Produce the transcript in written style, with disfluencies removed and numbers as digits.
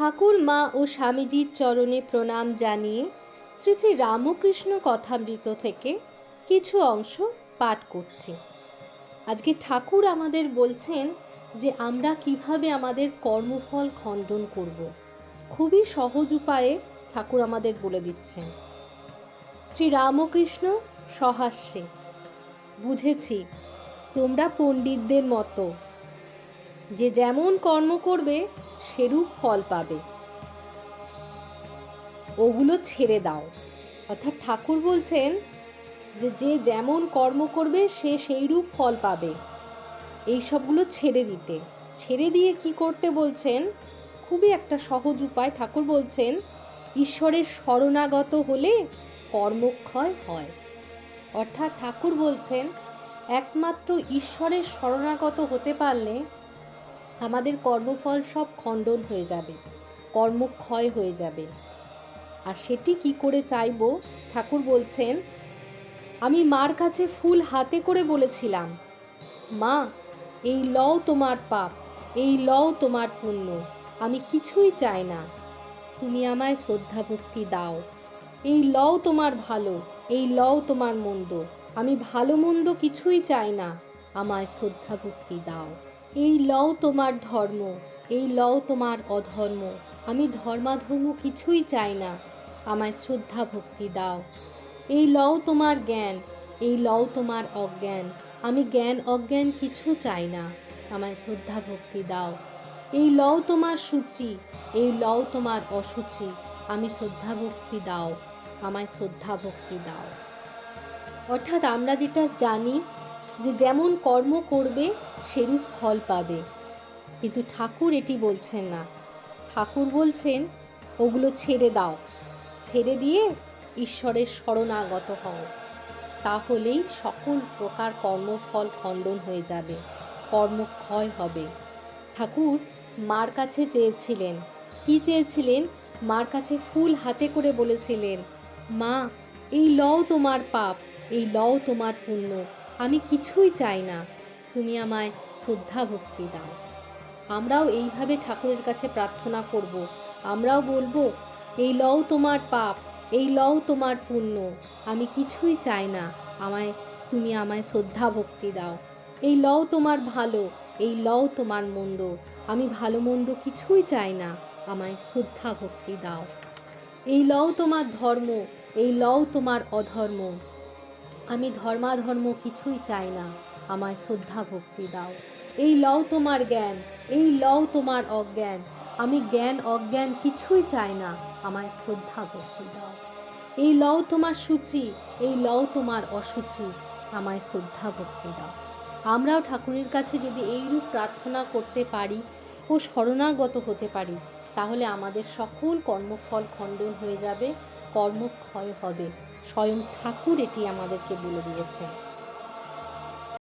ঠাকুর মা ও স্বামীজির চরণে প্রণাম জানিয়ে শ্রী শ্রী রামকৃষ্ণ কথামৃত থেকে কিছু অংশ পাঠ করছি। আজকে ঠাকুর আমাদের বলছেন যে আমরা কিভাবে আমাদের কর্মফল খণ্ডন করব। খুবই সহজ উপায়ে ঠাকুর আমাদের বলে দিচ্ছেন। শ্রী রামকৃষ্ণ সহাস্যে, বুঝেছি তোমরা পণ্ডিতদের মতো যে যেমন কর্ম করবে সেরূপ ফল পাবে, ওগুলো ছেড়ে দাও। অর্থাৎ ঠাকুর বলছেন যে যে যেমন কর্ম করবে সে সেইরূপ ফল পাবে, এই সবগুলো ছেড়ে দিয়ে কি করতে বলছেন? খুবই একটা সহজ উপায়। ঠাকুর বলছেন ঈশ্বরের শরণাগত হলে কর্মক্ষয় হয়। অর্থাৎ ঠাকুর বলছেন একমাত্র ঈশ্বরের শরণাগত হতে পারলে আমাদের কর্মফল সব খণ্ডন হয়ে যাবে, কর্মক্ষয় হয়ে যাবে। আর সেটি কি করে চাইব? ঠাকুর বলছেন আমি মার কাছে ফুল হাতে করে বলেছিলাম, মা এই লও তোমার পাপ, এই লও তোমার পুণ্য, আমি কিছুই চাই না, তুমি আমায় শ্রদ্ধা ভক্তি দাও। এই লও তোমার ভালো, এই লও তোমার মন্দ, আমি ভালো মন্দ কিছুই চাই না, আমায় শ্রদ্ধা ভক্তি দাও। এই লও তোমার ধর্ম, এই লও তোমার অধর্ম, আমি ধর্মাধর্ম কিছুই চাই না, আমায় শ্রদ্ধা ভক্তি দাও। এই লও তোমার জ্ঞান, এই লও তোমার অজ্ঞান, আমি জ্ঞান অজ্ঞান কিছু চাই না, আমায় শ্রদ্ধা ভক্তি দাও। এই লও তোমার সূচি, এই লও তোমার অসুচি, আমি শ্রদ্ধা ভক্তি দাও, আমায় শ্রদ্ধা ভক্তি দাও। অর্থাৎ আমরা যেটা জানি যে যেমন কর্ম করবে সেরূপ ফল পাবে, কিন্তু ঠাকুর এটি বলছেন না। ঠাকুর বলছেন ওগুলো ছেড়ে দাও, ছেড়ে দিয়ে ঈশ্বরের শরণাগত হও, তাহলেই সকল প্রকার কর্মফল খণ্ডন হয়ে যাবে, কর্মক্ষয় হবে। ঠাকুর মার কাছে চেয়েছিলেন, কি চেয়েছিলেন? মার কাছে ফুল হাতে করে বলেছিলেন, মা এই লও তোমার পাপ, এই লও তোমার পুণ্য, আমি কিছুই চাই না, তুমি আমায় শ্রদ্ধা ভক্তি দাও। আমরাও এইভাবে ঠাকুরের কাছে প্রার্থনা করব। আমরাও বলবো এই লও তোমার পাপ, এই লও তোমার পুণ্য, আমি কিছুই চাই না, তুমি আমায় শ্রদ্ধা ভক্তি দাও। এই লও তোমার ভালো, এই লও তোমার মন্দ, আমি ভালো মন্দ কিছুই চাই না, আমায় শ্রদ্ধা ভক্তি দাও। এই লও তোমার ধর্ম, এই লও তোমার অধর্ম, আমি ধর্মাধর্ম কিছুই চাই না, আমায় শ্রদ্ধা ভক্তি দাও। এই লও তোমার জ্ঞান, এই লও তোমার অজ্ঞান, আমি জ্ঞান অজ্ঞান কিছুই চাই না, আমায় শ্রদ্ধা ভক্তি দাও। এই লও তোমার সূচি, এই লও তোমার অসুচি, আমায় শ্রদ্ধা ভক্তি দাও। আমরাও ঠাকুরের কাছে যদি এইরূপ প্রার্থনা করতে পারি ও শরণাগত হতে পারি, তাহলে আমাদের সকল কর্মফল খণ্ডন হয়ে যাবে, কর্মক্ষয় হবে। স্বয়ং ঠাকুর এটি আমাদেরকে বলে দিয়েছেন।